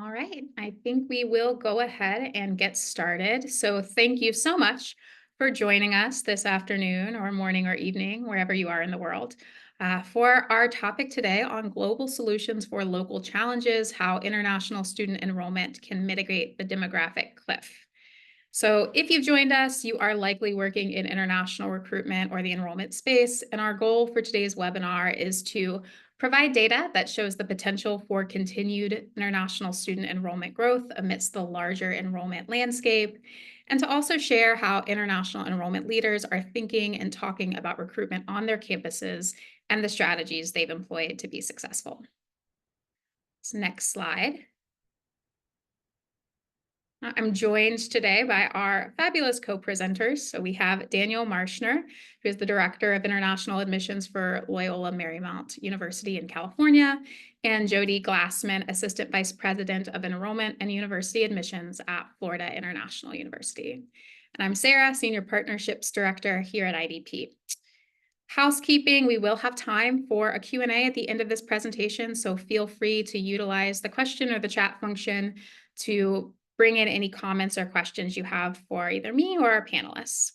All right, I think we will go ahead and get started. So, thank you so much for joining us this afternoon, or morning, or evening, wherever you are in the world, for our topic today on global solutions for local challenges, how international student enrollment can mitigate the demographic cliff. So, if you've joined us, you are likely working in international recruitment or the enrollment space. And our goal for today's webinar is to provide data that shows the potential for continued international student enrollment growth amidst the larger enrollment landscape, and to also share how international enrollment leaders are thinking and talking about recruitment on their campuses and the strategies they've employed to be successful. So next slide. I'm joined today by our fabulous co-presenters. So we have Daniel Marshner, who is the Director of International Admissions for Loyola Marymount University in California, and Jody Glassman, Assistant Vice President of Enrollment and University Admissions at Florida International University. And I'm Sarah, Senior Partnerships Director here at IDP. Housekeeping, we will have time for a Q&A at the end of this presentation, so feel free to utilize the question or the chat function to bring in any comments or questions you have for either me or our panelists.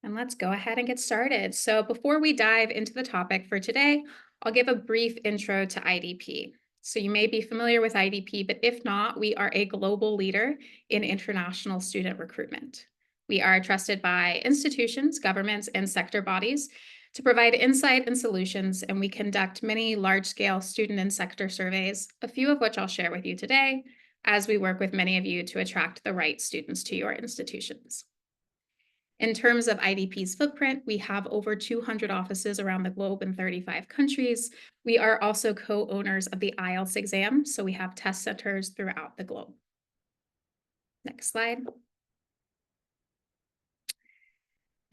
And let's go ahead and get started. So before we dive into the topic for today, I'll give a brief intro to IDP. So you may be familiar with IDP, but if not, we are a global leader in international student recruitment. We are trusted by institutions, governments, and sector bodies to provide insight and solutions, and we conduct many large-scale student and sector surveys, a few of which I'll share with you today, as we work with many of you to attract the right students to your institutions. In terms of IDP's footprint, we have over 200 offices around the globe in 35 countries. We are also co-owners of the IELTS exam, so we have test centers throughout the globe. Next slide.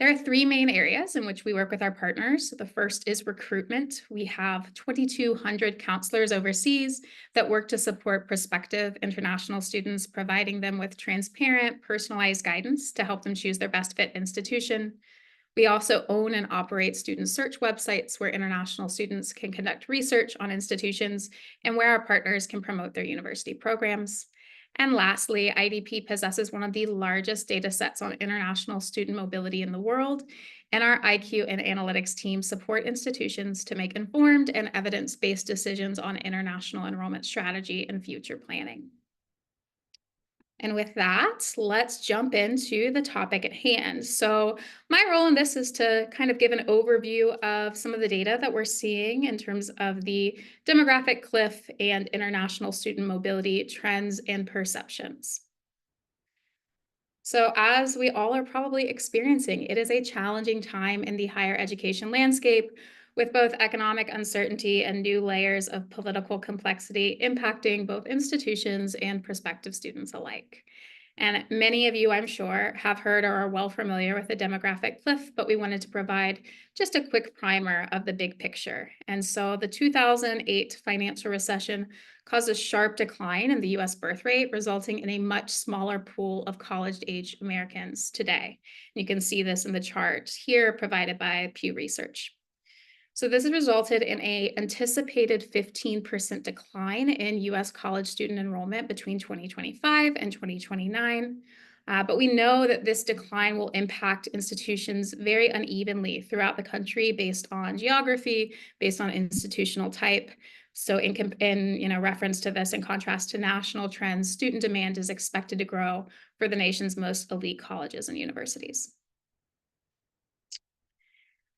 There are three main areas in which we work with our partners. The first is recruitment. We have 2,200 counselors overseas that work to support prospective international students, providing them with transparent, personalized guidance to help them choose their best fit institution. We also own and operate student search websites where international students can conduct research on institutions and where our partners can promote their university programs. And lastly, IDP possesses one of the largest data sets on international student mobility in the world, and our IQ and analytics team support institutions to make informed and evidence-based decisions on international enrollment strategy and future planning. And with that, let's jump into the topic at hand. So my role in this is to kind of give an overview of some of the data that we're seeing in terms of the demographic cliff and international student mobility trends and perceptions. So as we all are probably experiencing, it is a challenging time in the higher education landscape, with both economic uncertainty and new layers of political complexity impacting both institutions and prospective students alike. And many of you, I'm sure, have heard or are well familiar with the demographic cliff, but we wanted to provide just a quick primer of the big picture. And so the 2008 financial recession caused a sharp decline in the US birth rate, resulting in a much smaller pool of college-age Americans today. You can see this in the chart here provided by Pew Research. So this has resulted in an anticipated 15% decline in US college student enrollment between 2025 and 2029. But we know that this decline will impact institutions very unevenly throughout the country based on geography, based on institutional type. So in reference to this, in contrast to national trends, student demand is expected to grow for the nation's most elite colleges and universities.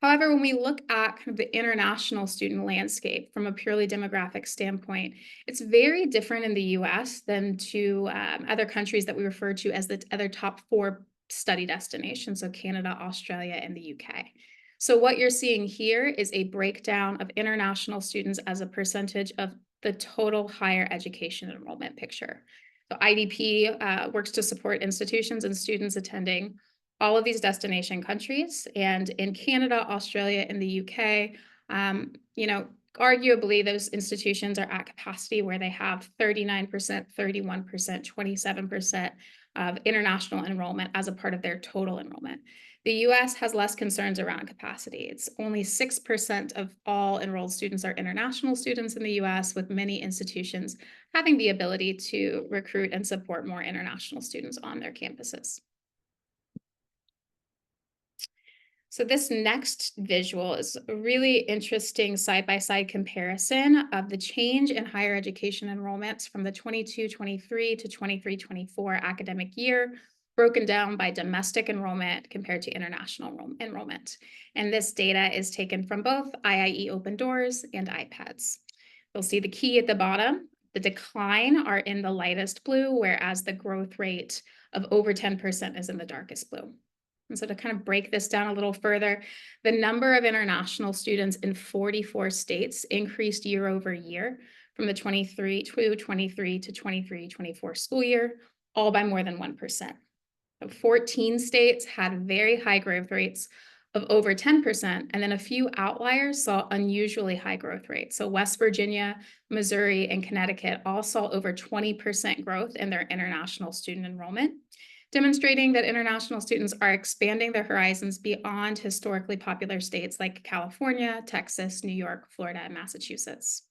However, when we look at kind of the international student landscape from a purely demographic standpoint, it's very different in the US than to other countries that we refer to as the other top 4 study destinations, so Canada, Australia, and the UK. So what you're seeing here is a breakdown of international students as a percentage of the total higher education enrollment picture. So IDP works to support institutions and students attending all of these destination countries. And in Canada, Australia, and the UK, arguably those institutions are at capacity where they have 39%, 31%, 27% of international enrollment as a part of their total enrollment. The US has less concerns around capacity. It's only 6% of all enrolled students are international students in the US, with many institutions having the ability to recruit and support more international students on their campuses. So this next visual is a really interesting side-by-side comparison of the change in higher education enrollments from the 22-23 to 23-24 academic year, broken down by domestic enrollment compared to international enrollment. And this data is taken from both IIE Open Doors and iPads. You'll see the key at the bottom. The decline are in the lightest blue, whereas the growth rate of over 10% is in the darkest blue. And so to kind of break this down a little further, the number of international students in 44 states increased year over year from the 23 to 24 school year, all by more than 1%. 14 states had very high growth rates of over 10%, and then a few outliers saw unusually high growth rates. So West Virginia, Missouri, and Connecticut all saw over 20% growth in their international student enrollment, demonstrating that international students are expanding their horizons beyond historically popular states like California, Texas, New York, Florida, and Massachusetts.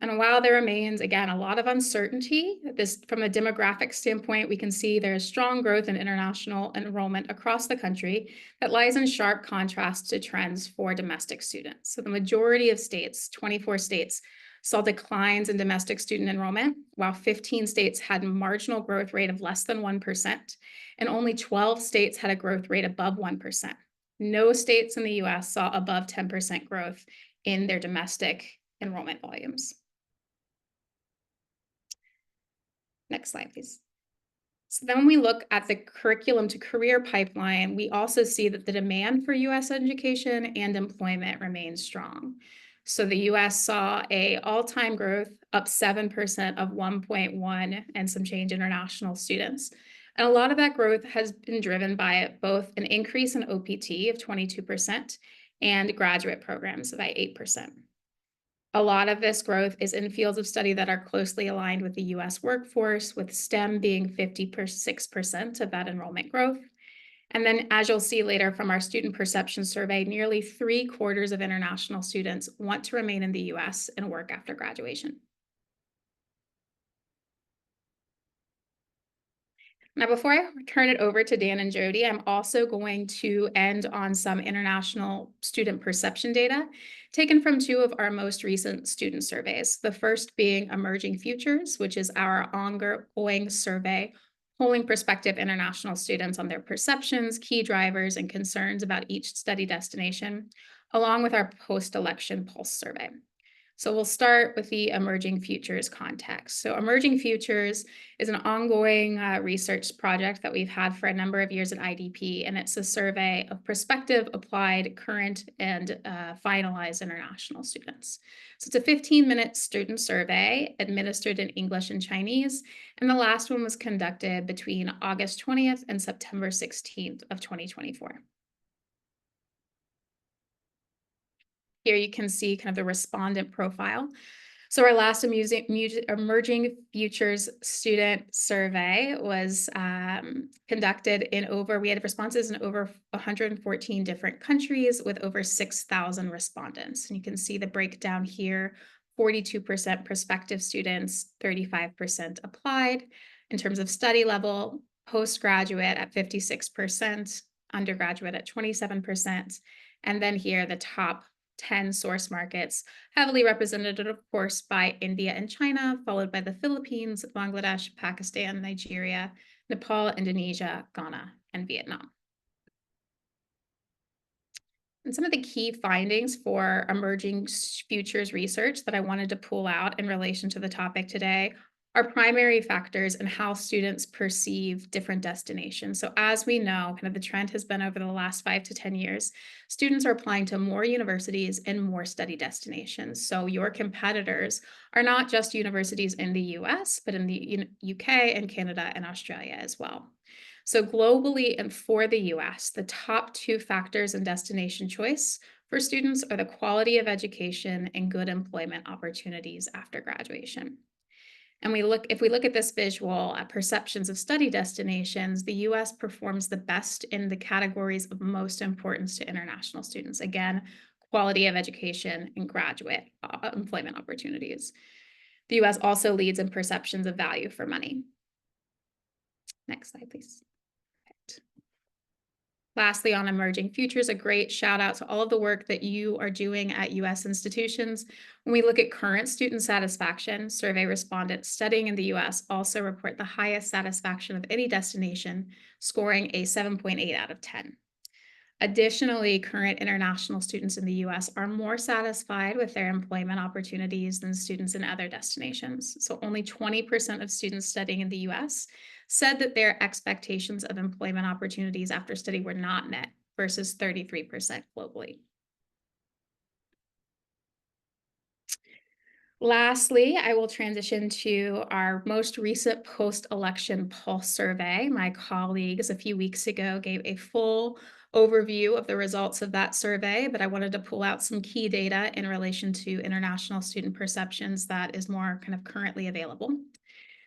And while there remains, again, a lot of uncertainty, from a demographic standpoint, we can see there is strong growth in international enrollment across the country that lies in sharp contrast to trends for domestic students. So the majority of states, 24 states, saw declines in domestic student enrollment, while 15 states had a marginal growth rate of less than 1%, and only 12 states had a growth rate above 1%. No states in the US saw above 10% growth in their domestic enrollment volumes. Next slide, please. So then when we look at the curriculum to career pipeline, we also see that the demand for US education and employment remains strong. So the US saw a all-time growth up 7% of 1.1 and some change international students. And a lot of that growth has been driven by both an increase in OPT of 22% and graduate programs by 8%. A lot of this growth is in fields of study that are closely aligned with the US workforce, with STEM being 56% of that enrollment growth. And then, as you'll see later from our student perception survey, nearly 3/4 of international students want to remain in the US and work after graduation. Now, before I turn it over to Dan and Jody, I'm also going to end on some international student perception data taken from two of our most recent student surveys. The first being Emerging Futures, which is our ongoing survey polling prospective international students on their perceptions, key drivers, and concerns about each study destination, along with our post-election pulse survey. So we'll start with the Emerging Futures context. So Emerging Futures is an ongoing research project that we've had for a number of years at IDP, and it's a survey of prospective, applied, current, and finalized international students. So it's a 15-minute student survey administered in English and Chinese, and the last one was conducted between August 20th and September 16th of 2024. Here you can see kind of the respondent profile. So our last Emerging Futures student survey was conducted we had responses in over 114 different countries with over 6,000 respondents. And you can see the breakdown here, 42% prospective students, 35% applied. In terms of study level, postgraduate at 56%, undergraduate at 27%. And then here, the top 10 source markets, heavily represented, of course, by India and China, followed by the Philippines, Bangladesh, Pakistan, Nigeria, Nepal, Indonesia, Ghana, and Vietnam. And some of the key findings for Emerging Futures research that I wanted to pull out in relation to the topic today are primary factors in how students perceive different destinations. So as we know, kind of the trend has been over the last 5 to 10 years, students are applying to more universities and more study destinations. So your competitors are not just universities in the US, but in the UK and Canada and Australia as well. So globally and for the US, the top 2 factors in destination choice for students are the quality of education and good employment opportunities after graduation. And if we look at this visual at perceptions of study destinations, the US performs the best in the categories of most importance to international students. Again, quality of education and graduate employment opportunities. The US also leads in perceptions of value for money. Next slide, please. Lastly, on emerging futures, a great shout out to all of the work that you are doing at US institutions. When we look at current student satisfaction, survey respondents studying in the US also report the highest satisfaction of any destination, scoring a 7.8 out of 10. Additionally, current international students in the US are more satisfied with their employment opportunities than students in other destinations. So only 20% of students studying in the US said that their expectations of employment opportunities after study were not met versus 33% globally. Lastly, I will transition to our most recent post-election pulse survey. My colleagues a few weeks ago gave a full overview of the results of that survey, but I wanted to pull out some key data in relation to international student perceptions that is more kind of currently available.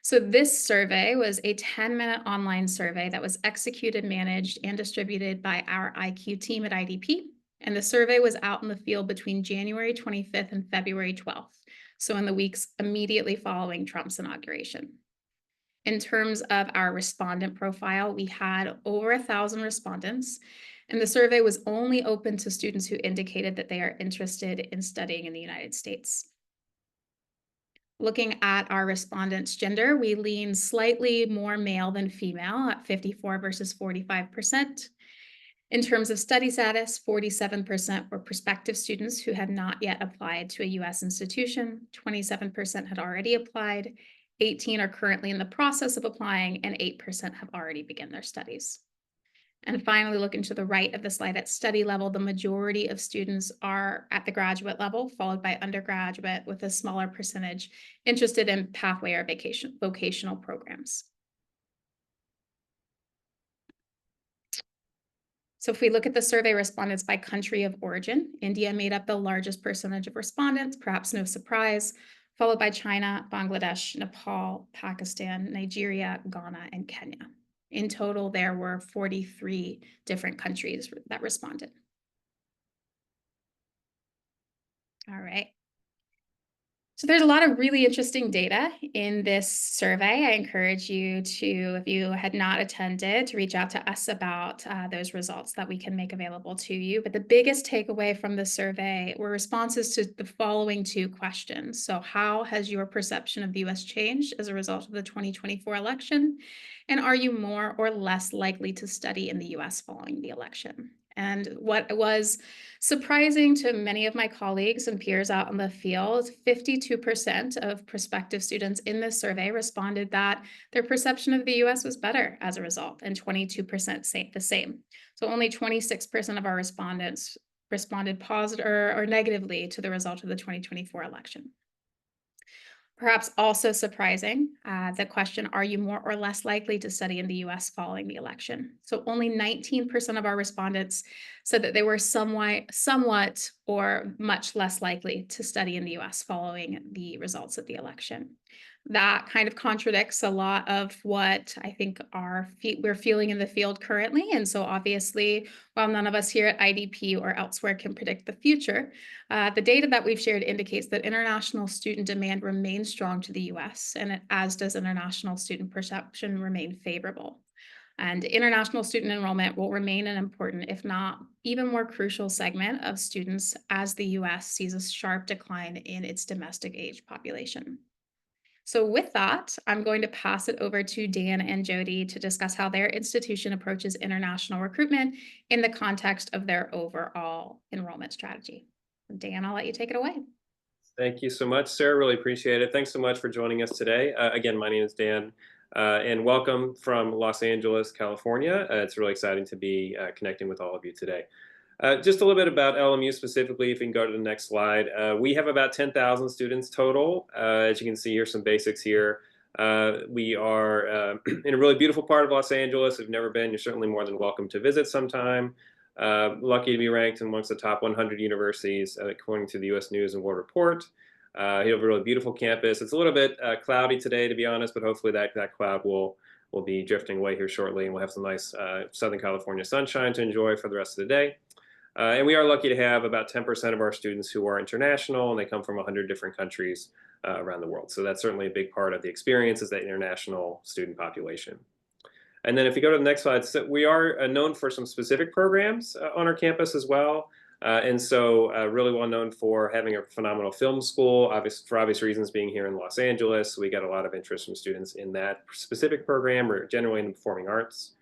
So this survey was a 10-minute online survey that was executed, managed, and distributed by our IQ team at IDP. And the survey was out in the field between January 25th and February 12th. So in the weeks immediately following Trump's inauguration. In terms of our respondent profile, we had over 1,000 respondents, and the survey was only open to students who indicated that they are interested in studying in the United States. Looking at our respondents' gender, we lean slightly more male than female at 54 versus 45%. In terms of study status, 47% were prospective students who had not yet applied to a US institution, 27% had already applied, 18 are currently in the process of applying, and 8% have already begun their studies. And finally, looking to the right of the slide at study level, the majority of students are at the graduate level, followed by undergraduate, with a smaller percentage interested in pathway or vocational programs. So if we look at the survey respondents by country of origin, India made up the largest percentage of respondents, perhaps no surprise, followed by China, Bangladesh, Nepal, Pakistan, Nigeria, Ghana, and Kenya. In total, there were 43 different countries that responded. All right. So there's a lot of really interesting data in this survey. I encourage you to, if you had not attended, to reach out to us about those results that we can make available to you. But the biggest takeaway from the survey were responses to the following two questions. So how has your perception of the US changed as a result of the 2024 election? And are you more or less likely to study in the US following the election? And what was surprising to many of my colleagues and peers out in the field, 52% of prospective students in this survey responded that their perception of the US was better as a result, and 22% say the same. So only 26% of our respondents responded positive or negatively to the result of the 2024 election. Perhaps also surprising, the question, are you more or less likely to study in the US following the election? So only 19% of our respondents said that they were somewhat or much less likely to study in the US following the results of the election. That kind of contradicts a lot of what I think we're feeling in the field currently. And so obviously, while none of us here at IDP or elsewhere can predict the future, the data that we've shared indicates that international student demand remains strong to the US, and as does international student perception remain favorable. And international student enrollment will remain an important, if not even more crucial segment of students as the US sees a sharp decline in its domestic age population. So with that, I'm going to pass it over to Dan and Jody to discuss how their institution approaches international recruitment in the context of their overall enrollment strategy. Dan, I'll let you take it away. Thank you so much, Sarah. Really appreciate it. Thanks so much for joining us today. Again, my name is Dan, and welcome from Los Angeles, California. It's really exciting to be connecting with all of you today. Just a little bit about LMU specifically, if we can go to the next slide. We have about 10,000 students total. As you can see, here's some basics here. We are in a really beautiful part of Los Angeles. If you've never been, you're certainly more than welcome to visit sometime. Lucky to be ranked amongst the top 100 universities according to the U.S. News and World Report. You have a really beautiful campus. It's a little bit cloudy today, to be honest, but hopefully that cloud will be drifting away here shortly, and we'll have some nice Southern California sunshine to enjoy for the rest of the day. And we are lucky to have about 10% of our students who are international, and they come from 100 different countries around the world. So that's certainly a big part of the experience, is that international student population. And then if you go to the next slide, so we are known for some specific programs on our campus as well. And so really well known for having a phenomenal film school, for obvious reasons, being here in Los Angeles. We got a lot of interest from students in that specific program, or generally in the performing arts.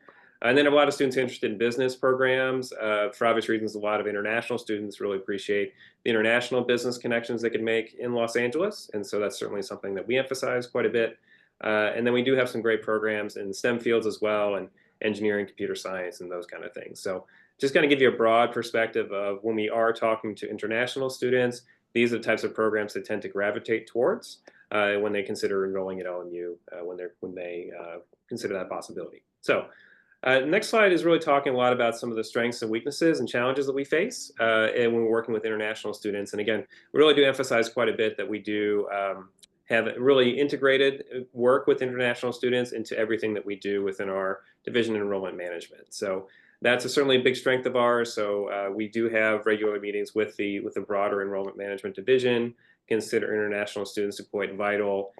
And then a lot of students interested in business programs. For obvious reasons, a lot of international students really appreciate the international business connections they can make in Los Angeles. And so that's certainly something that we emphasize quite a bit. And then we do have some great programs in STEM fields as well, and engineering, computer science, and those kind of things. So just kind of give you a broad perspective of when we are talking to international students, these are the types of programs they tend to gravitate towards when they consider enrolling at LMU, when they consider that possibility. So next slide is really talking a lot about some of the strengths and weaknesses and challenges that we face and when we're working with international students. And again, we really do emphasize quite a bit that we do have really integrated work with international students into everything that we do within our division of enrollment management. So that's certainly a big strength of ours. So we do have regular meetings with the broader enrollment management division. Consider international students to be quite vital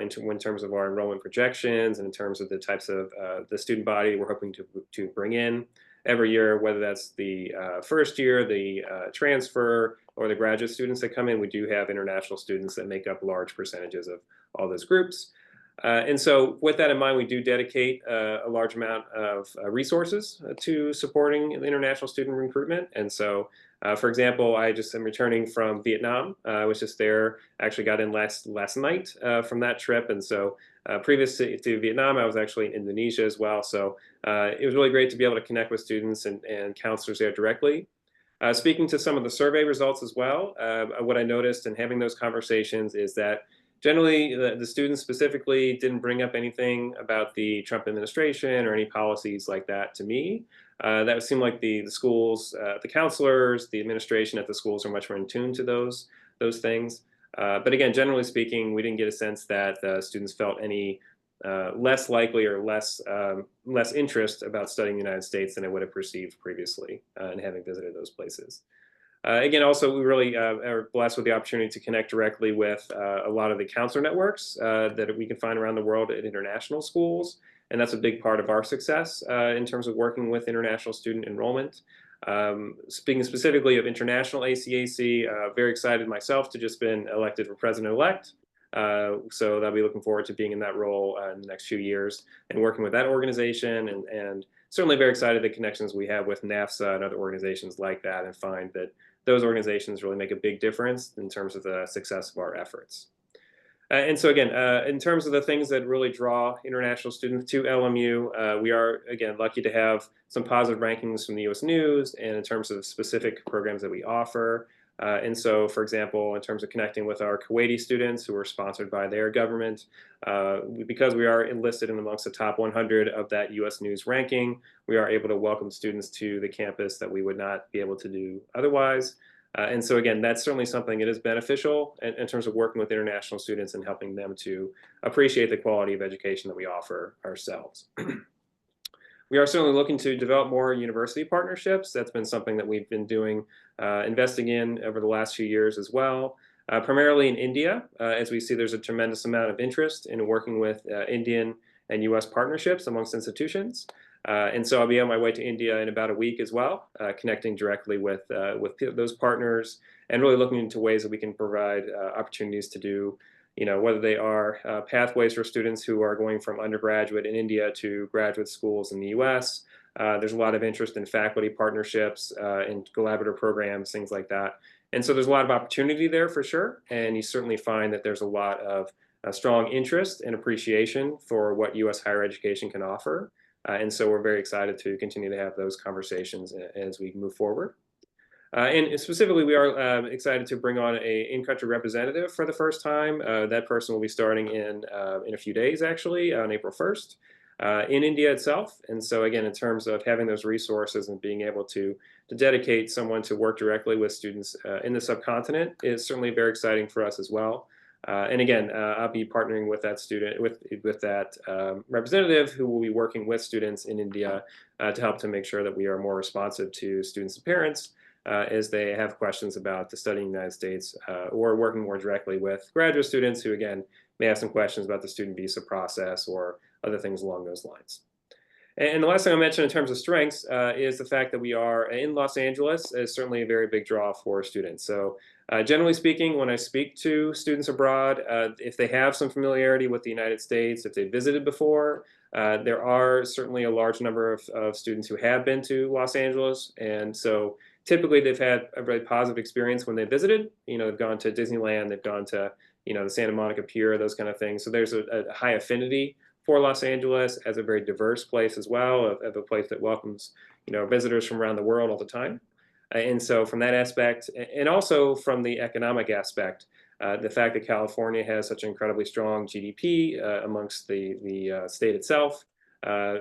in terms of our enrollment projections, and in terms of the types of the student body we're hoping to bring in every year, whether that's the first year, the transfer, or the graduate students that come in. We do have international students that make up large percentages of all those groups. And so with that in mind, we do dedicate a large amount of resources to supporting the international student recruitment. And so, for example, I just am returning from Vietnam. I was just there, actually got in last night from that trip. And so previous to Vietnam, I was actually in Indonesia as well. So it was really great to be able to connect with students and counselors there directly. Speaking to some of the survey results as well, what I noticed in having those conversations is that generally the students specifically didn't bring up anything about the Trump administration or any policies like that to me. That seemed like the schools, the counselors, the administration at the schools are much more in tune to those things. But again, generally speaking, we didn't get a sense that the students felt any less likely or less interest about studying the United States than I would have perceived previously in having visited those places. Again, also, we really are blessed with the opportunity to connect directly with a lot of the counselor networks that we can find around the world at international schools. And that's a big part of our success in terms of working with international student enrollment. Speaking specifically of international ACAC, very excited myself to just been elected for president-elect. So I'll be looking forward to being in that role in the next few years and working with that organization, and certainly very excited the connections we have with NAFSA and other organizations like that, and find that those organizations really make a big difference in terms of the success of our efforts. And so again, in terms of the things that really draw international students to LMU, we are, again, lucky to have some positive rankings from the US News, and in terms of specific programs that we offer. And so, for example, in terms of connecting with our Kuwaiti students who are sponsored by their government, because we are enlisted in amongst the top 100 of that US News ranking, we are able to welcome students to the campus that we would not be able to do otherwise. And so, again, that's certainly something that is beneficial in terms of working with international students and helping them to appreciate the quality of education that we offer ourselves. We are certainly looking to develop more university partnerships. That's been something that we've been doing, investing in over the last few years as well, primarily in India, as we see there's a tremendous amount of interest in working with Indian and US partnerships amongst institutions. And so I'll be on my way to India in about a week as well, connecting directly with those partners, and really looking into ways that we can provide opportunities to do, whether they are pathways for students who are going from undergraduate in India to graduate schools in the US. There's a lot of interest in faculty partnerships, in collaborative programs, things like that. And so there's a lot of opportunity there for sure. And you certainly find that there's a lot of strong interest and appreciation for what US higher education can offer. And so we're very excited to continue to have those conversations as we move forward. And specifically, we are excited to bring on a in-country representative for the first time. That person will be starting in a few days, actually, on April 1st. in India itself. And so again, in terms of having those resources and being able to dedicate someone to work directly with students in the subcontinent is certainly very exciting for us as well. And again, I'll be partnering with that student, with that representative who will be working with students in India to help to make sure that we are more responsive to students and parents as they have questions about the study in the United States, or working more directly with graduate students who, again, may have some questions about the student visa process or other things along those lines. And the last thing I'll mention in terms of strengths is the fact that we are in Los Angeles is certainly a very big draw for students. So generally speaking, when I speak to students abroad, if they have some familiarity with the United States, if they visited before, there are certainly a large number of students who have been to Los Angeles. And so typically they've had a very positive experience when they visited. They've gone to Disneyland, they've gone to, the Santa Monica Pier, those kind of things. So there's a high affinity for Los Angeles as a very diverse place as well, of a place that welcomes, visitors from around the world all the time. And so from that aspect, and also from the economic aspect, the fact that California has such an incredibly strong GDP amongst the state itself,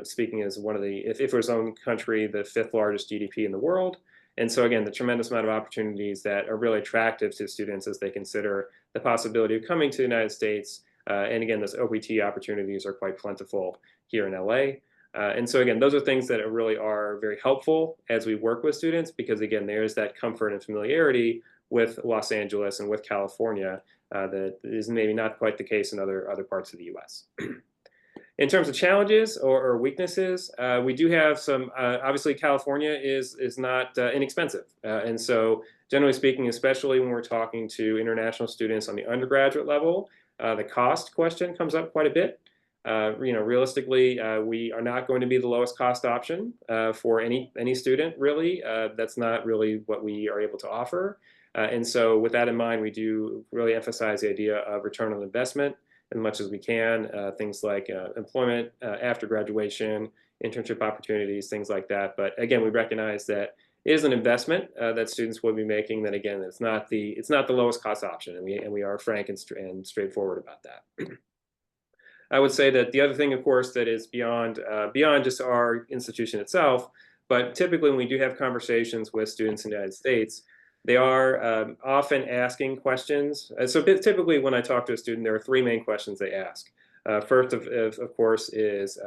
speaking as one of the, if it was its own country, the fifth largest GDP in the world. And so again, the tremendous amount of opportunities that are really attractive to students as they consider the possibility of coming to the United States. And again, those OPT opportunities are quite plentiful here in LA. And so again, those are things that really are very helpful as we work with students, because again, there's that comfort and familiarity with Los Angeles and with California that is maybe not quite the case in other parts of the US. In terms of challenges or weaknesses, we do have some, obviously California is not inexpensive. And so generally speaking, especially when we're talking to international students on the undergraduate level, the cost question comes up quite a bit. Realistically, we are not going to be the lowest cost option for any student, really. That's not really what we are able to offer. And so with that in mind, we do really emphasize the idea of return on investment as much as we can, things like employment after graduation, internship opportunities, things like that. But again, we recognize that it is an investment that students will be making. That again, it's not the lowest cost option, and we are frank and straightforward about that. I would say that the other thing, of course, that is beyond just our institution itself, but typically when we do have conversations with students in the United States, they are often asking questions. So typically when I talk to a student, there are three main questions they ask. First, of course, is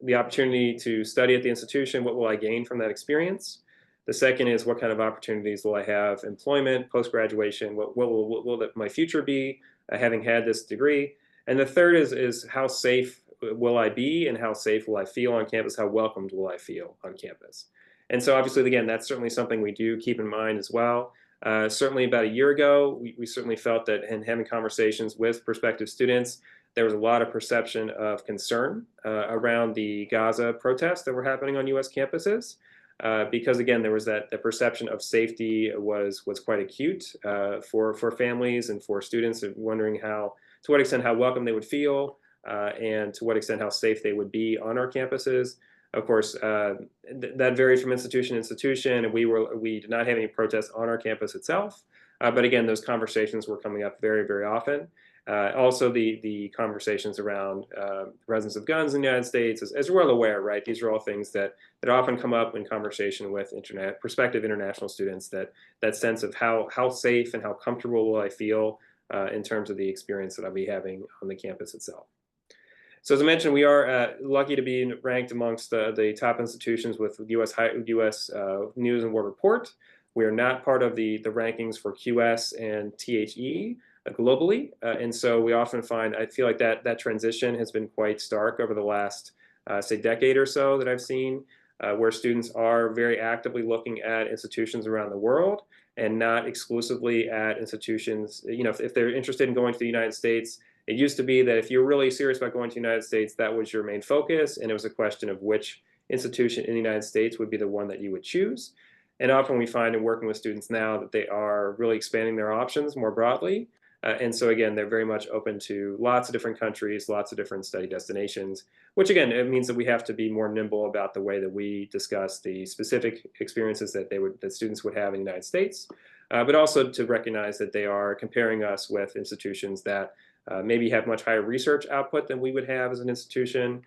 the opportunity to study at the institution. What will I gain from that experience? The second is, what kind of opportunities will I have? Employment, post-graduation, what will my future be having had this degree? And the third is how safe will I be, and how safe will I feel on campus? How welcomed will I feel on campus? And so obviously, again, that's certainly something we do keep in mind as well. Certainly about a year ago, we certainly felt that in having conversations with prospective students, there was a lot of perception of concern around the Gaza protests that were happening on US campuses. Because again, there was the perception of safety was quite acute for families and for students, of wondering to what extent how welcome they would feel, and to what extent how safe they would be on our campuses. Of course, that varies from institution to institution, and we did not have any protests on our campus itself. But again, those conversations were coming up very, very often. Also, the conversations around presence of guns in the United States, as we're well aware, right? These are all things that often come up in conversation with prospective international students. That sense of how safe and how comfortable will I feel in terms of the experience that I'll be having on the campus itself. So as I mentioned, we are lucky to be ranked amongst the top institutions with US News and World Report. We are not part of the rankings for QS and THE globally. And so we often I feel like that transition has been quite stark over the last, say, decade or so that I've seen, where students are very actively looking at institutions around the world and not exclusively at institutions. If they're interested in going to the United States, it used to be that if you're really serious about going to the United States, that was your main focus, and it was a question of which institution in the United States would be the one that you would choose. And often we find in working with students now that they are really expanding their options more broadly. And so again, they're very much open to lots of different countries, lots of different study destinations, which again, it means that we have to be more nimble about the way that we discuss the specific experiences that students would have in the United States, but also to recognize that they are comparing us with institutions that maybe have much higher research output than we would have as an institution,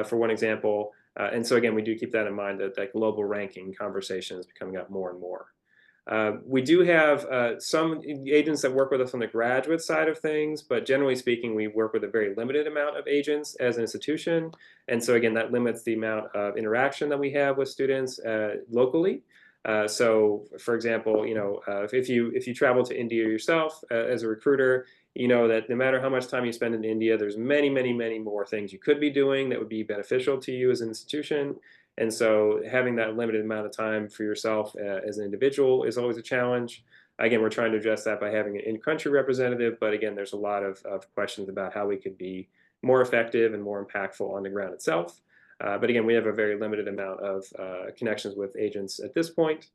for one example. And so again, we do keep that in mind, that that global ranking conversation is coming up more and more. We do have some agents that work with us on the graduate side of things, but generally speaking, we work with a very limited amount of agents as an institution. And so again, that limits the amount of interaction that we have with students locally. So for example, if you travel to India yourself as a recruiter, you know that no matter how much time you spend in India, there's many, many, many more things you could be doing that would be beneficial to you as an institution. And so having that limited amount of time for yourself as an individual is always a challenge. Again, we're trying to address that by having an in-country representative, but again, there's a lot of questions about how we could be more effective and more impactful on the ground itself. But again, we have a very limited amount of connections with agents at this point.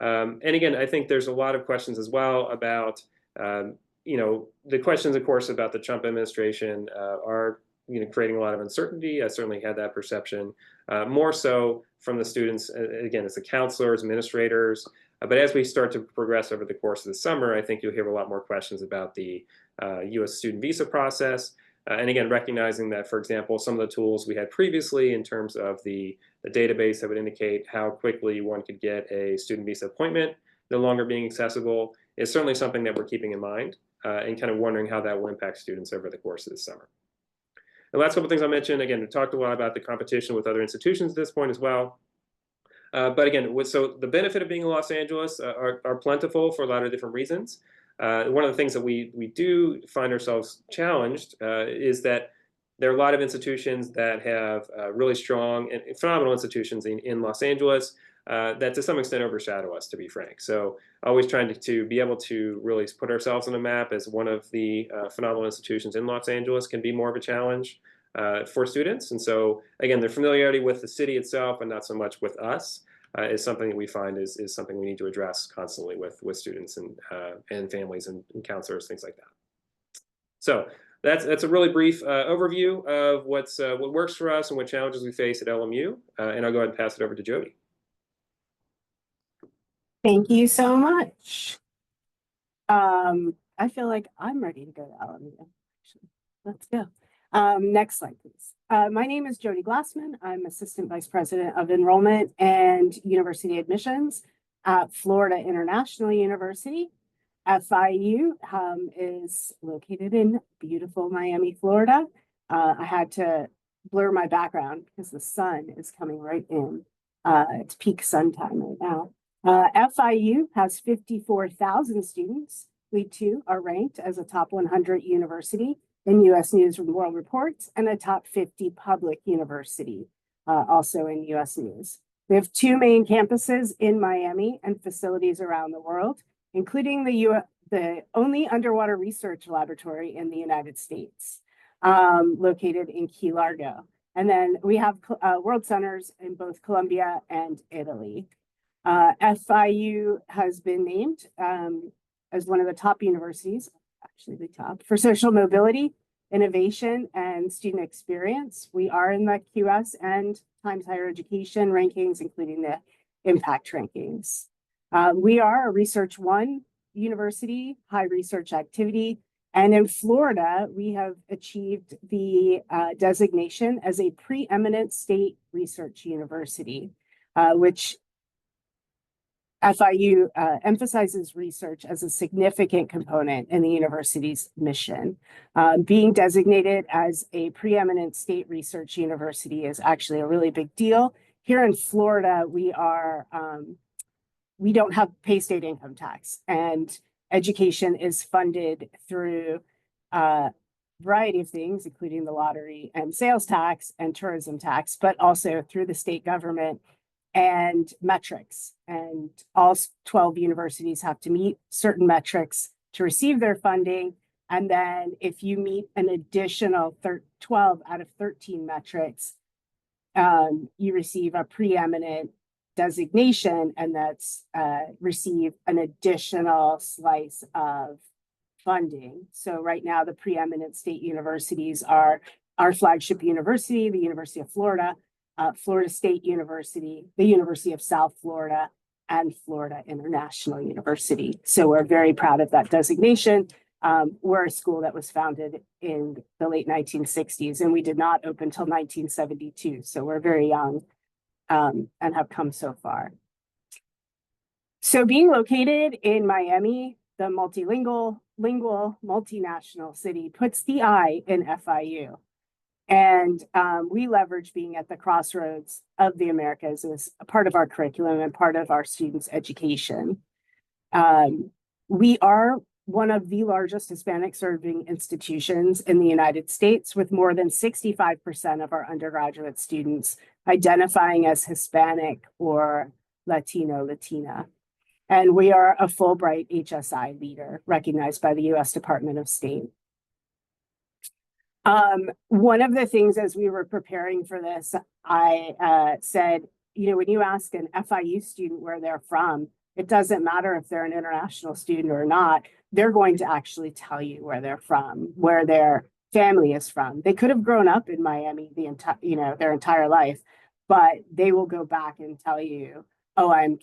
And again, I think there's a lot of questions as well about, the questions, of course, about the Trump administration are creating a lot of uncertainty. I certainly had that perception, more so from the students, again, as the counselors, administrators. But as we start to progress over the course of the summer, I think you'll hear a lot more questions about the U.S. student visa process. And again, recognizing that, for example, some of the tools we had previously in terms of the database that would indicate how quickly one could get a student visa appointment no longer being accessible is certainly something that we're keeping in mind and kind of wondering how that will impact students over the course of the summer. The last couple of things I'll mention, again, we talked a lot about the competition with other institutions at this point as well. But again, so the benefit of being in Los Angeles are plentiful for a lot of different reasons. One of the things that we do find ourselves challenged is that there are a lot of institutions that have really strong and phenomenal institutions in Los Angeles that to some extent overshadow us, to be frank. So always trying to be able to really put ourselves on a map as one of the phenomenal institutions in Los Angeles can be more of a challenge for students. And so again, the familiarity with the city itself and not so much with us is something that we find is something we need to address constantly with students and families and counselors, things like that. So that's a really brief overview of what works for us and what challenges we face at LMU. And I'll go ahead and pass it over to Jody. Thank you so much. I feel like I'm ready to go to LMU. Let's go. Next slide, please. My name is Jody Glassman. I'm Assistant Vice President of Enrollment and University Admissions at Florida International University. FIU is located in beautiful Miami, Florida. I had to blur my background because the sun is coming right in. It's peak sun time right now. FIU has 54,000 students. We too are ranked as a top 100 university in U.S. News and World Reports and a top 50 public university, also in U.S. News. We have two main campuses in Miami and facilities around the world, including the only underwater research laboratory in the United States, located in Key Largo. And then we have world centers in both Colombia and Italy. FIU has been named as one of the top universities, actually the top, for social mobility, innovation, and student experience. We are in the QS and Times Higher Education rankings, including the impact rankings. We are a Research One university, high research activity. And in Florida, we have achieved the designation as a preeminent state research university, which FIU emphasizes research as a significant component in the university's mission. Being designated as a preeminent state research university is actually a really big deal. Here in Florida, we don't have pay state income tax, and education is funded through a variety of things, including the lottery and sales tax and tourism tax, but also through the state government and metrics. And all 12 universities have to meet certain metrics to receive their funding. And then if you meet an additional 12 out of 13 metrics, you receive a preeminent designation, and that's receive an additional slice of funding. So right now, the preeminent state universities are our flagship university, the University of Florida, Florida State University, the University of South Florida, and Florida International University. So we're very proud of that designation. We're a school that was founded in the late 1960s, and we did not open until 1972. So we're very young and have come so far. So being located in Miami, the multilingual, multinational city, puts the I in FIU. And we leverage being at the crossroads of the Americas as a part of our curriculum and part of our students' education. We are one of the largest Hispanic serving institutions in the United States, with more than 65% of our undergraduate students identifying as Hispanic or Latino, Latina. And we are a Fulbright HSI leader recognized by the U.S. Department of State. One of the things as we were preparing for this, I said, you know, when you ask an FIU student where they're from, it doesn't matter if they're an international student or not, they're going to actually tell you where they're from, where their family is from. They could have grown up in Miami their entire life, but they will go back and tell you, oh, I'm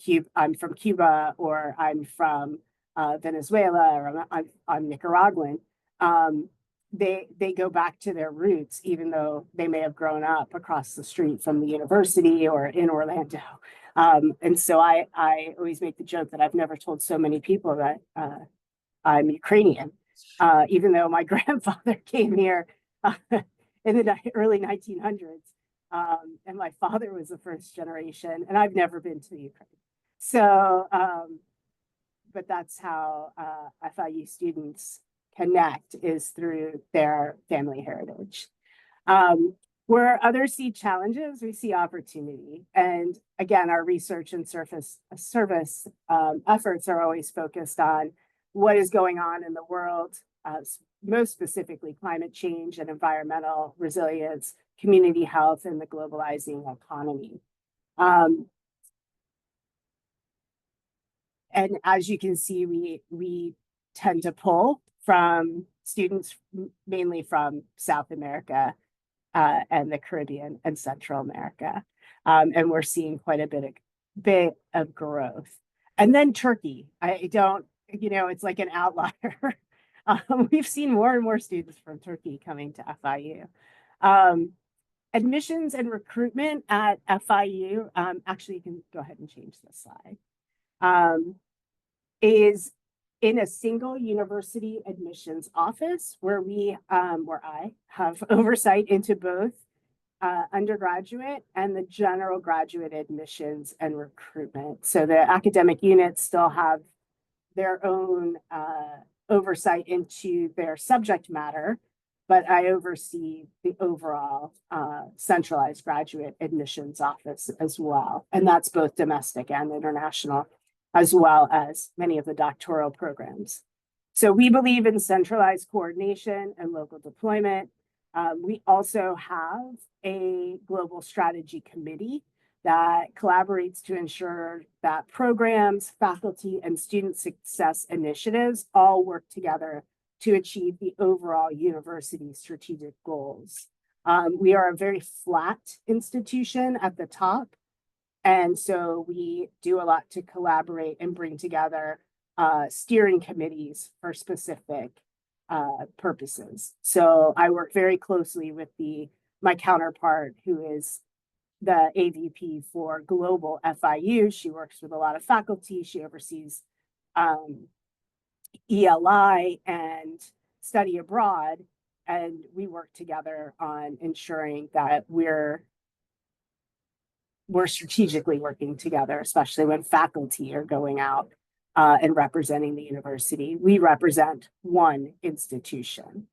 from Cuba, or I'm from Venezuela, or I'm Nicaraguan. They go back to their roots, even though they may have grown up across the street from the university or in Orlando. And so I always make the joke that I've never told so many people that I'm Ukrainian, even though my grandfather came here in the early 1900s. And my father was the first generation, and I've never been to Ukraine. So, but that's how FIU students connect, is through their family heritage. Where others see challenges, we see opportunity. And again, our research and service efforts are always focused on what is going on in the world, most specifically climate change and environmental resilience, community health, and the globalizing economy. And as you can see, we tend to pull from students mainly from South America and the Caribbean and Central America. And we're seeing quite a bit of growth. And then Turkey, it's like an outlier. We've seen more and more students from Turkey coming to FIU. Admissions and recruitment at FIU, actually you can go ahead and change this slide, is in a single university admissions office where I have oversight into both undergraduate and the general graduate admissions and recruitment. So the academic units still have their own oversight into their subject matter, but I oversee the overall centralized graduate admissions office as well. And that's both domestic and international, as well as many of the doctoral programs. So we believe in centralized coordination and local deployment. We also have a global strategy committee that collaborates to ensure that programs, faculty, and student success initiatives all work together to achieve the overall university strategic goals. We are a very flat institution at the top, and so we do a lot to collaborate and bring together steering committees for specific purposes. So I work very closely with my counterpart, who is the AVP for Global FIU. She works with a lot of faculty. She oversees ELI and study abroad, and we work together on ensuring that we're strategically working together, especially when faculty are going out and representing the university. We represent one institution.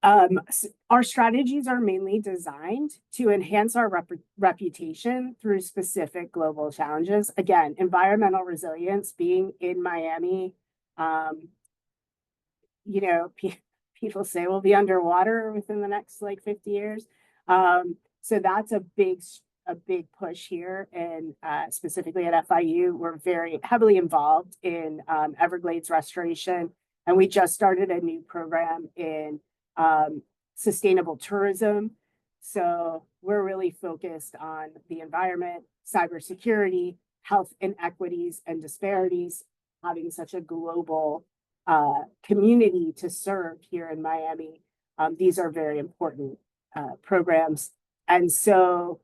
Our strategies are mainly designed to enhance our reputation through specific global challenges. Again, environmental resilience, being in Miami, people say we'll be underwater within the next 50 years. So that's a big push here. And specifically at FIU, we're very heavily involved in Everglades restoration. And we just started a new program in sustainable tourism. So we're really focused on the environment, cybersecurity, health inequities and disparities, having such a global community to serve here in Miami. These are very important programs. And so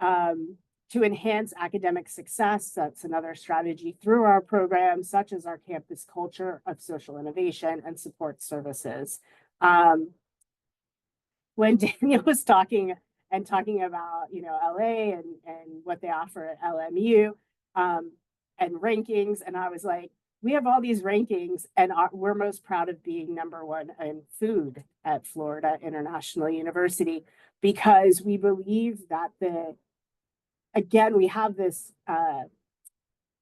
to enhance academic success, that's another strategy through our programs, such as our campus culture of social innovation and support services. When Daniel was talking about, LA and what they offer at LMU and rankings, and I was like, we have all these rankings, and we're most proud of being #1 in food at Florida International University, because we believe that we have this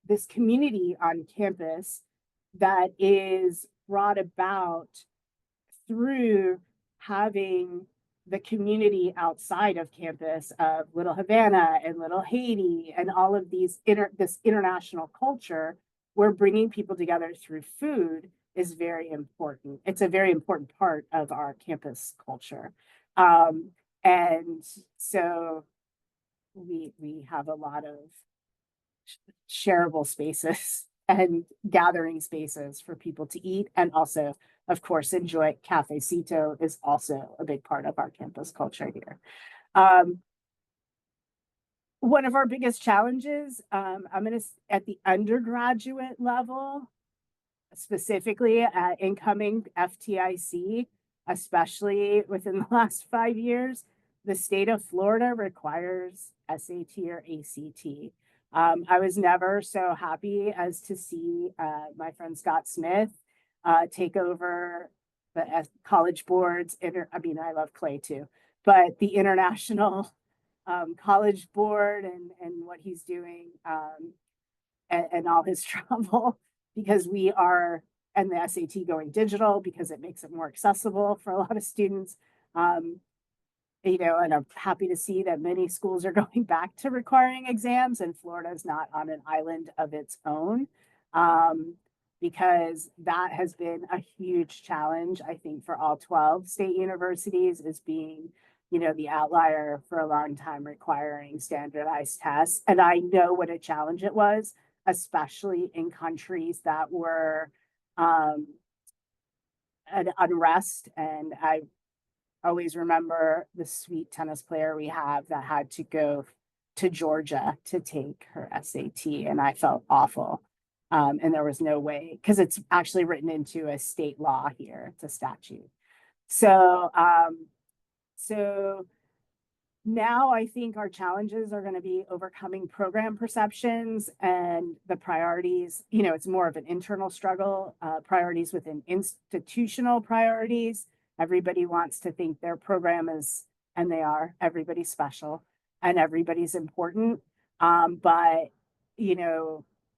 this community on campus that is brought about through having the community outside of campus of Little Havana and Little Haiti and all of these this international culture. Where bringing people together through food is very important. It's a very important part of our campus culture. And so we have a lot of shareable spaces and gathering spaces for people to eat, and also, of course, enjoy. Cafecito is also a big part of our campus culture here. One of our biggest challenges, at the undergraduate level, specifically at incoming FTIC, especially within the last 5 years, the state of Florida requires SAT or ACT. I was never so happy as to see my friend Scott Smith take over the college boards. I love Clay too, but the international college board and what he's doing and all his trouble, because and the SAT going digital because it makes it more accessible for a lot of students. And I'm happy to see that many schools are going back to requiring exams, and Florida is not on an island of its own, because that has been a huge challenge, I think, for all 12 state universities, is being, the outlier for a long time requiring standardized tests. And I know what a challenge it was, especially in countries that were an unrest. And I always remember the sweet tennis player we have that had to go to Georgia to take her SAT, and I felt awful. And there was no way, because it's actually written into a state law here. It's a statute. So now I think our challenges are going to be overcoming program perceptions and the priorities. It's more of an internal struggle, priorities within institutional priorities. Everybody wants to think their program is, and they are, everybody's special and everybody's important. But,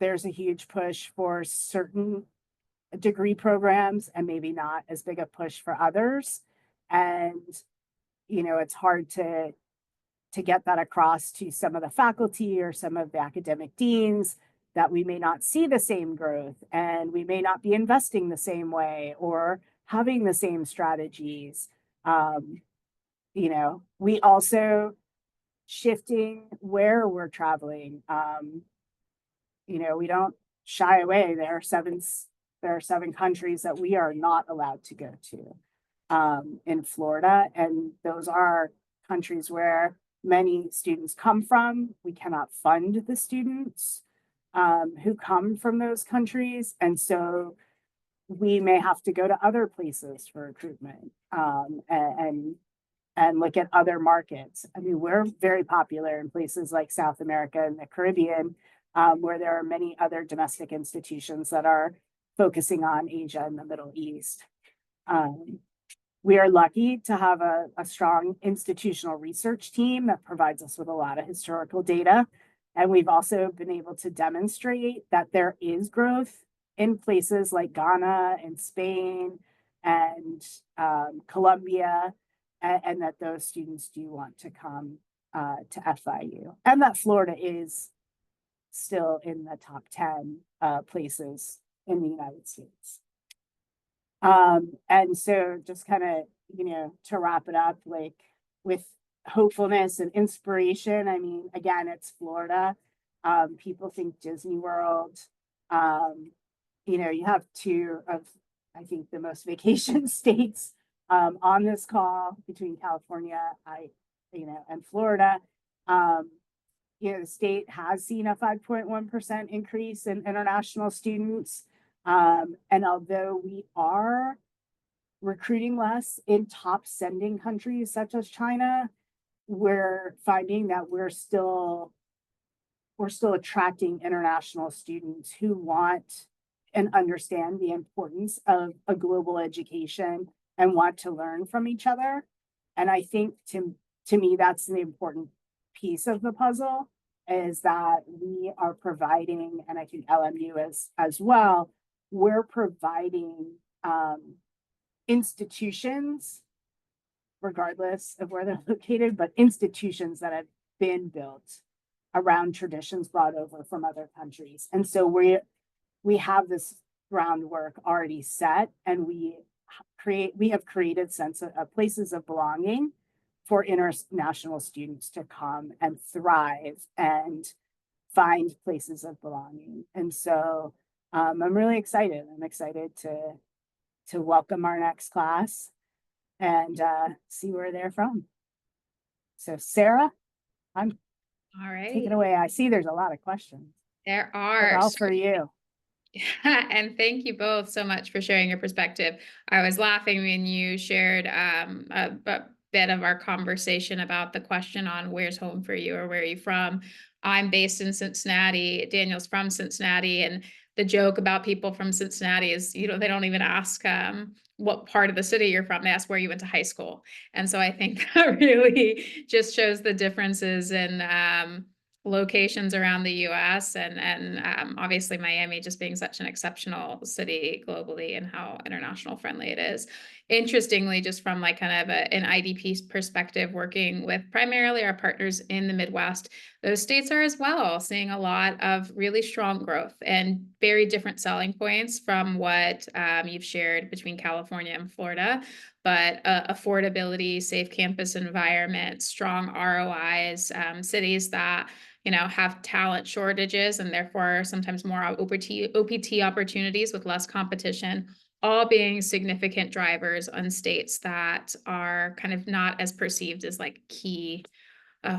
there's a huge push for certain degree programs and maybe not as big a push for others. And, it's hard to get that across to some of the faculty or some of the academic deans that we may not see the same growth, and we may not be investing the same way or having the same strategies. We also shifting where we're traveling. We don't shy away. There are 7 countries that we are not allowed to go to in Florida, and those are countries where many students come from. We cannot fund the students who come from those countries, and so we may have to go to other places for recruitment and look at other markets. We're very popular in places like South America and the Caribbean, where there are many other domestic institutions that are focusing on Asia and the Middle East. We are lucky to have a strong institutional research team that provides us with a lot of historical data. And we've also been able to demonstrate that there is growth in places like Ghana and Spain and Colombia, and that those students do want to come to FIU, and that Florida is still in the top 10 places in the United States. And so just kind of, to wrap it up, like with hopefulness and inspiration, again, it's Florida. People think Disney World. You have 2 of I think, the most vacation states on this call between California, and Florida. The state has seen a 5.1% increase in international students. And although we are recruiting less in top sending countries such as China, we're finding that we're still attracting international students who want and understand the importance of a global education and want to learn from each other. And I think to me, that's the important piece of the puzzle, is that we are providing, and I think LMU as well, we're providing institutions, regardless of where they're located, but institutions that have been built around traditions brought over from other countries. And so we have this groundwork already set, and we have created places of belonging for international students to come and thrive and find places of belonging. And so I'm really excited. I'm excited to welcome our next class and see where they're from. So Sarah, All take it right. away. I see there's a lot of questions. There They're are. all for you. And thank you both so much for sharing your perspective. I was laughing when you shared a bit of our conversation about the question on where's home for you, or where are you from. I'm based in Cincinnati. Daniel's from Cincinnati, and the joke about people from Cincinnati is, they don't even ask what part of the city you're from. They ask where you went to high school. And so I think that really just shows the differences in locations around the US, and obviously Miami just being such an exceptional city globally, and how international friendly it is. Interestingly, just from like kind of an IDP perspective, working with primarily our partners in the Midwest, those states are as well seeing a lot of really strong growth and very different selling points from what you've shared between California and Florida. But affordability, safe campus environment, strong ROIs, cities that have talent shortages and therefore sometimes more OPT opportunities with less competition, all being significant drivers on states that are kind of not as perceived as like key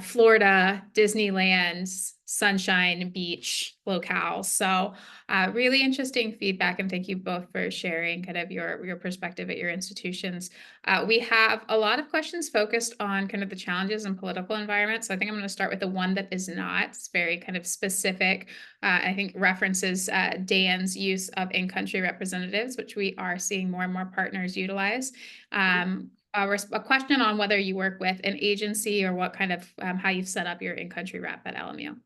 Florida, Disneyland, sunshine, beach locales. So really interesting feedback, and thank you both for sharing kind of your perspective at your institutions. We have a lot of questions focused on kind of the challenges in political environment. So I think I'm going to start with the one that is not. It's very kind of specific. I think references Dan's use of in-country representatives, which we are seeing more and more partners utilize. A question on whether you work with an agency, or what kind of how you've set up your in-country rep at LMU.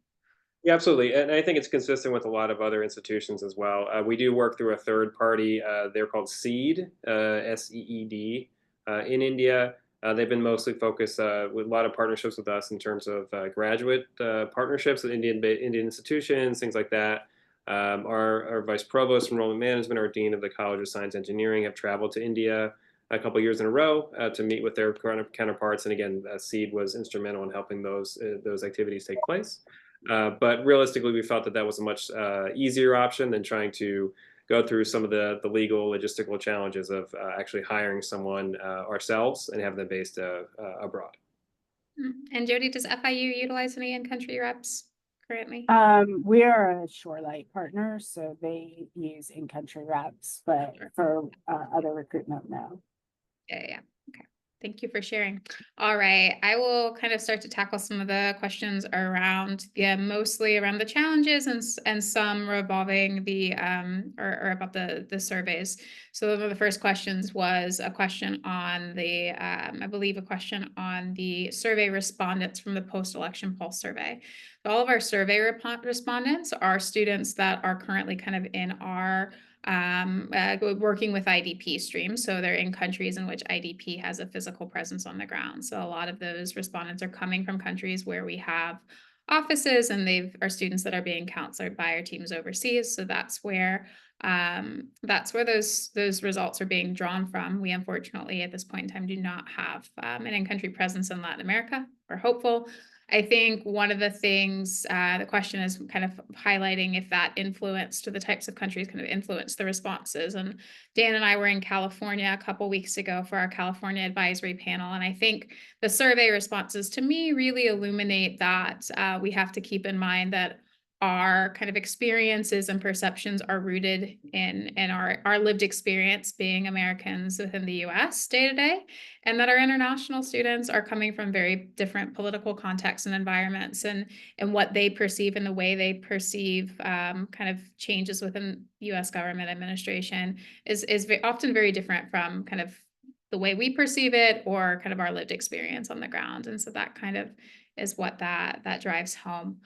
Yeah, absolutely. And I think it's consistent with a lot of other institutions as well. We do work through a third party. They're called SEED, SEED, in India. They've been mostly focused with a lot of partnerships with us in terms of graduate partnerships with Indian institutions, things like that. Our vice provost from enrollment management, our dean of the College of Science Engineering, have traveled to India a couple of years in a row to meet with their counterparts. And again, SEED was instrumental in helping those activities take place. But realistically, we felt that was a much easier option than trying to go through some of the legal logistical challenges of actually hiring someone ourselves and have them based abroad. And Jody, does FIU utilize any in-country reps currently? We are a Shorelight partner, so they use in-country reps, but for other recruitment, no. Yeah. Okay. Thank you for sharing. All right. I will kind of start to tackle some of the questions around, mostly around the challenges, and some revolving the or about the surveys. So one of the first questions was a question on the I believe a question on the survey respondents from the post-election pulse survey. All of our survey respondents are students that are currently kind of in our working with IDP streams. So they're in countries in which IDP has a physical presence on the ground. So a lot of those respondents are coming from countries where we have offices, and are students that are being counseled by our teams overseas. So that's where those results are being drawn from. We unfortunately at this point in time do not have an in-country presence in Latin America. We're hopeful. I think one of the things, the question is kind of highlighting if that influenced, the types of countries kind of influenced the responses. And Dan and I were in California a couple weeks ago for our California advisory panel. And I think the survey responses to me really illuminate that we have to keep in mind that our kind of experiences and perceptions are rooted in our lived experience being Americans within the US day to day, and that our international students are coming from very different political contexts and environments, and what they perceive and the way they perceive kind of changes within US government administration is often very different from kind of the way we perceive it or kind of our lived experience on the ground. And so that kind of is what that drives home.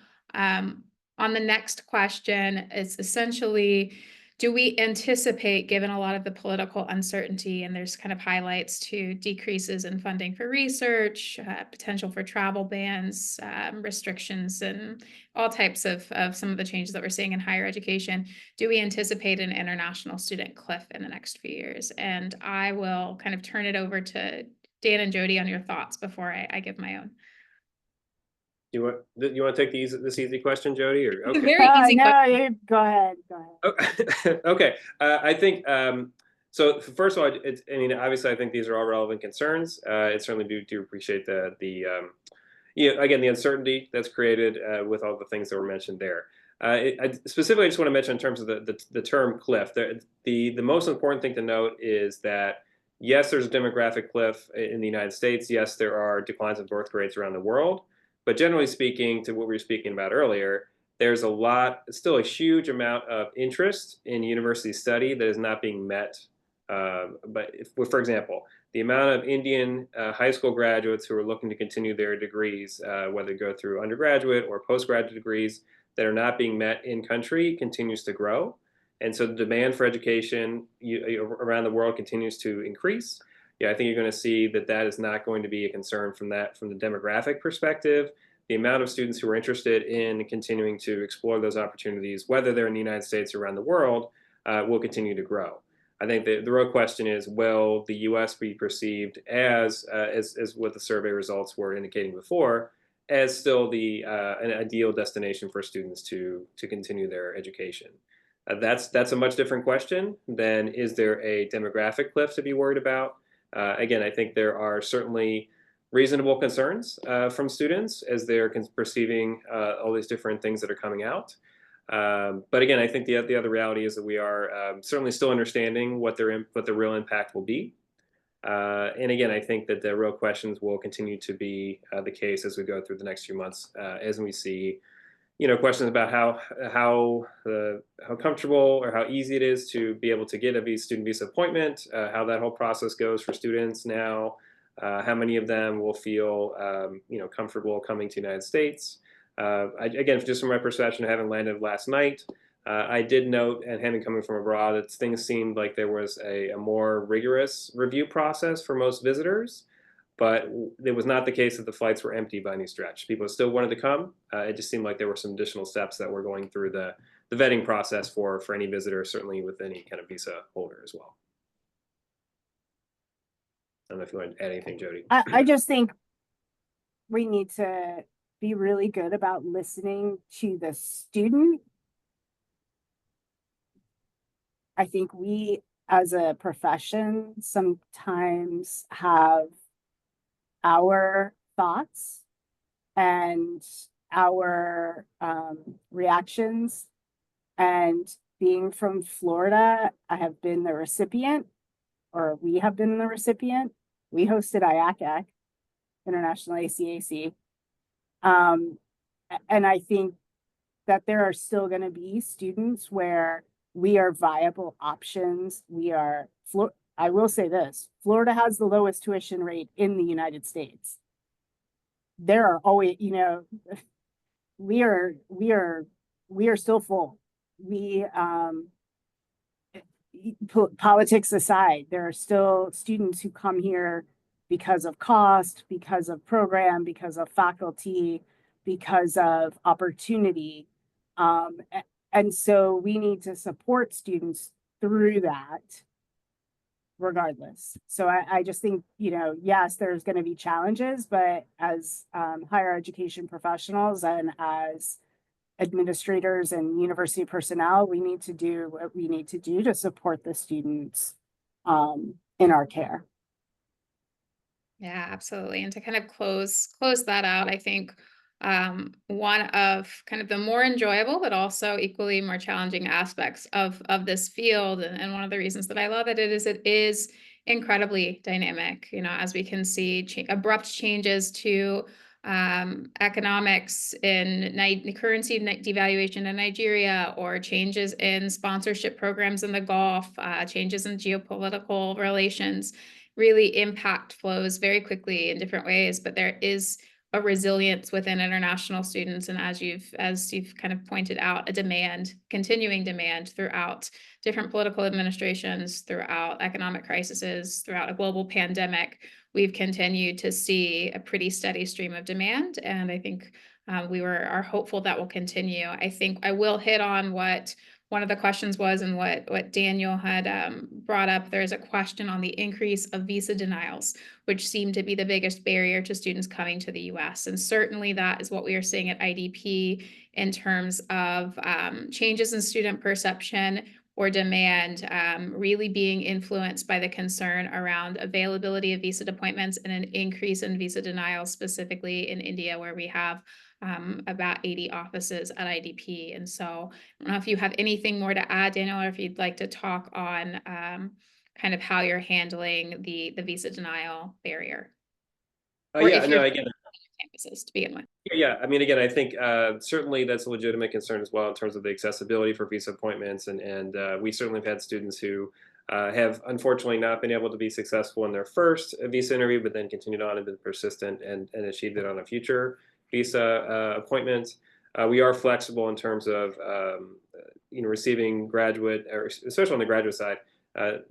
On the next question, it's essentially, do we anticipate, given a lot of the political uncertainty, and there's kind of highlights to decreases in funding for research, potential for travel bans, restrictions, and all types of some of the changes that we're seeing in higher education, do we anticipate an international student cliff in the next few years? And I will kind of turn it over to Dan and Jody on your thoughts before I give my own. You want to take this easy question, Jody? Or okay. Very easy question. Go ahead. Okay. I think so. First of all, I mean, obviously, I think these are all relevant concerns. I certainly do appreciate the again, the uncertainty that's created with all the things that were mentioned there. Specifically, I just want to mention in terms of the term cliff. The most important thing to note is that yes, there's a demographic cliff in the United States. Yes, there are declines in birth rates around the world. But generally speaking, to what we were speaking about earlier, there's still a huge amount of interest in university study that is not being met. For example, the amount of Indian high school graduates who are looking to continue their degrees, whether they go through undergraduate or postgraduate degrees, that are not being met in country continues to grow. And so the demand for education around the world continues to increase. Yeah, I think you're going to see that is not going to be a concern from the demographic perspective. The amount of students who are interested in continuing to explore those opportunities, whether they're in the United States or around the world, will continue to grow. I think the real question is, will the U.S. be perceived as what the survey results were indicating before, as still an ideal destination for students to continue their education? That's a much different question than, is there a demographic cliff to be worried about? Again, I think there are certainly reasonable concerns from students as they're perceiving all these different things that are coming out. But again, I think the other reality is that we are certainly still understanding what the real impact will be. And again, I think that the real questions will continue to be the case as we go through the next few months, as we see, questions about how comfortable or how easy it is to be able to get a student visa appointment, how that whole process goes for students now, how many of them will feel comfortable coming to the United States. Again, just from my perception, having landed last night, I did note, and having coming from abroad, that things seemed like there was a more rigorous review process for most visitors. But it was not the case that the flights were empty by any stretch. People still wanted to come. It just seemed like there were some additional steps that were going through the vetting process for any visitor, certainly with any kind of visa holder as well. I don't know if you want to add anything, Jody. I just think we need to be really good about listening to the student. I think we, as a profession, sometimes have our thoughts and our reactions. And being from Florida, I have been the recipient, or we have been the recipient. We hosted IACAC, International ACAC. And I think that there are still going to be students where we are viable options. I will say this: Florida has the lowest tuition rate in the United States. There are always, we are still full. Politics aside, there are still students who come here because of cost, because of program, because of faculty, because of opportunity. And so we need to support students through that. regardless. So I just think, yes, there's going to be challenges, but as higher education professionals and as administrators and university personnel, we need to do what we need to do to support the students in our care. Yeah, absolutely. And to kind of close that out, I think one of kind of the more enjoyable, but also equally more challenging aspects of this field, and one of the reasons that I love it is incredibly dynamic. As we can see, abrupt changes to economics in currency devaluation in Nigeria, or changes in sponsorship programs in the Gulf, changes in geopolitical relations really impact flows very quickly in different ways. But there is a resilience within international students, and as you've kind of pointed out, continuing demand throughout different political administrations, throughout economic crises, throughout a global pandemic. We've continued to see a pretty steady stream of demand, and I think we are hopeful that will continue. I think I will hit on what one of the questions was, and what Daniel had brought up. There's a question on the increase of visa denials, which seem to be the biggest barrier to students coming to the US. And certainly that is what we are seeing at IDP in terms of changes in student perception or demand, really being influenced by the concern around availability of visa appointments and an increase in visa denials, specifically in India, where we have about 80 offices at IDP. And so I don't know if you have anything more to add, Daniel, or if you'd like to talk on kind of how you're handling the visa denial barrier. Or Yeah, if no, you're again, campuses to begin with. yeah, I mean, again, I think certainly that's a legitimate concern as well in terms of the accessibility for visa appointments, and we certainly have had students who have unfortunately not been able to be successful in their first visa interview, but then continued on and been persistent and achieved it on a future visa appointment. We are flexible in terms of receiving graduate, or especially on the graduate side,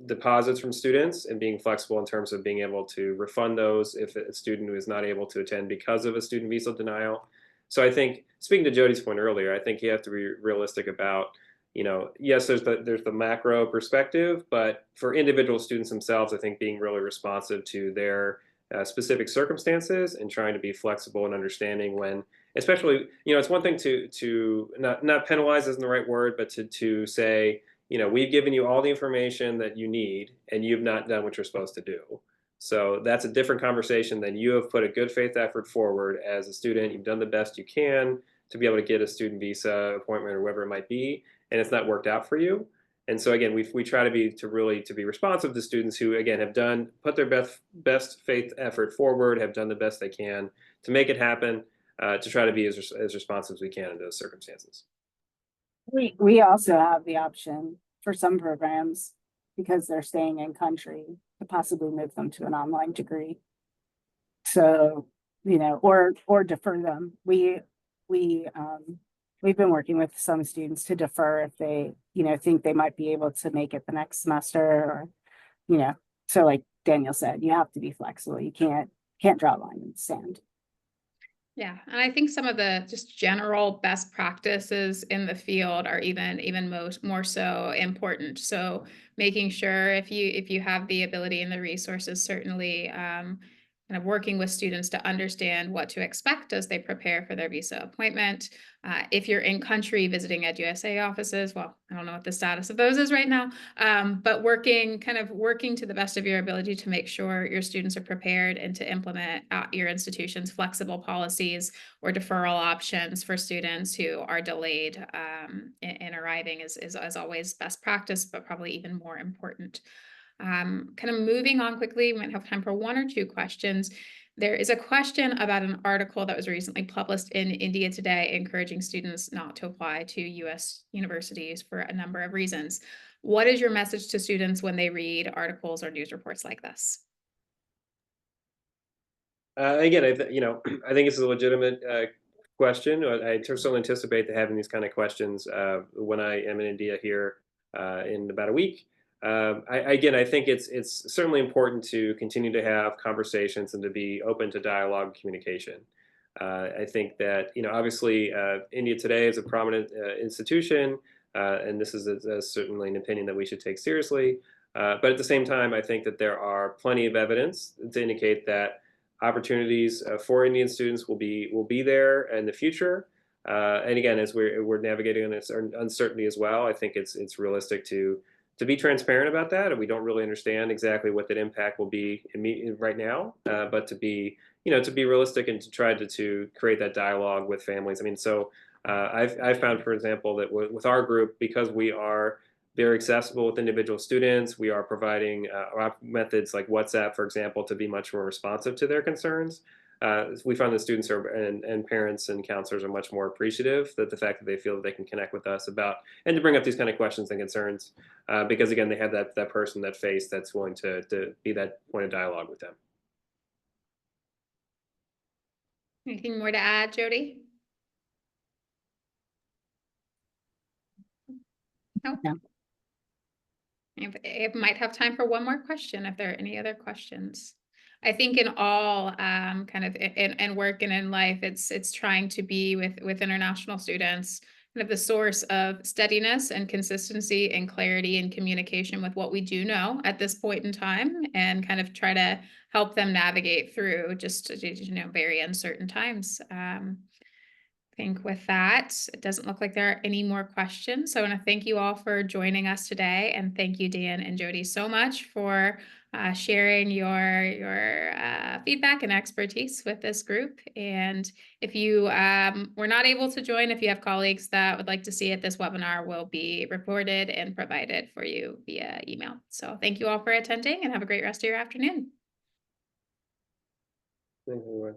deposits from students, and being flexible in terms of being able to refund those if a student who is not able to attend because of a student visa denial. So I think, speaking to Jody's point earlier, I think you have to be realistic about, yes, there's the macro perspective, but for individual students themselves, I think being really responsive to their specific circumstances and trying to be flexible and understanding when, especially, it's one thing to not penalize isn't the right word, but to say, we've given you all the information that you need and you've not done what you're supposed to do. So that's a different conversation than you have put a good faith effort forward as a student. You've done the best you can to be able to get a student visa appointment or whatever it might be, and it's not worked out for you. And so again, we try to be responsive to students who, again, have put their best faith effort forward, have done the best they can to make it happen, to try to be as responsive as we can in those circumstances. We also have the option for some programs, because they're staying in country, to possibly move them to an online degree. So, or defer them. We've been working with some students to defer if they, think they might be able to make it the next semester, or, so like Daniel said, you have to be flexible. You can't draw a line in the sand. Yeah, and I think some of the just general best practices in the field are even more so important. So making sure, if you have the ability and the resources, certainly kind of working with students to understand what to expect as they prepare for their visa appointment. If you're in country visiting EdUSA offices, well, I don't know what the status of those is right now, but working to the best of your ability to make sure your students are prepared and to implement at your institution's flexible policies or deferral options for students who are delayed in arriving is always best practice, but probably even more important. Kind of moving on quickly, we might have time for one or two questions. There is a question about an article that was recently published in India Today, encouraging students not to apply to US universities for a number of reasons. What is your message to students when they read articles or news reports like this? Again, I think it's a legitimate question. I certainly anticipate having these kind of questions when I am in India here in about a week. I think it's certainly important to continue to have conversations and to be open to dialogue and communication. I think that, obviously India Today is a prominent institution, and this is certainly an opinion that we should take seriously. But at the same time, I think that there are plenty of evidence to indicate that opportunities for Indian students will be there in the future. And again, as we're navigating this uncertainty as well, I think it's realistic to be transparent about that, and we don't really understand exactly what that impact will be right now. But to be to be realistic and to try to create that dialogue with families. I mean, so I've found, for example, that with our group, because we are very accessible with individual students, we are providing methods like WhatsApp, for example, to be much more responsive to their concerns. We find that students and parents and counselors are much more appreciative that the fact that they feel that they can connect with us about and to bring up these kind of questions and concerns, because again, they have that person, that face that's willing to be that point of dialogue with them. Anything more to add, Jody? No. No. I might have time for one more question if there are any other questions. I think in all kind of in work and in life, it's trying to be with international students kind of the source of steadiness and consistency and clarity and communication with what we do know at this point in time, and kind of try to help them navigate through just very uncertain times. I think with that, it doesn't look like there are any more questions. So I want to thank you all for joining us today, and thank you, Dan and Jody, so much for sharing your feedback and expertise with this group. And if you were not able to join, if you have colleagues that would like to see it, this webinar will be recorded and provided for you via email. So thank you all for attending, and have a great rest of your afternoon. Thank you.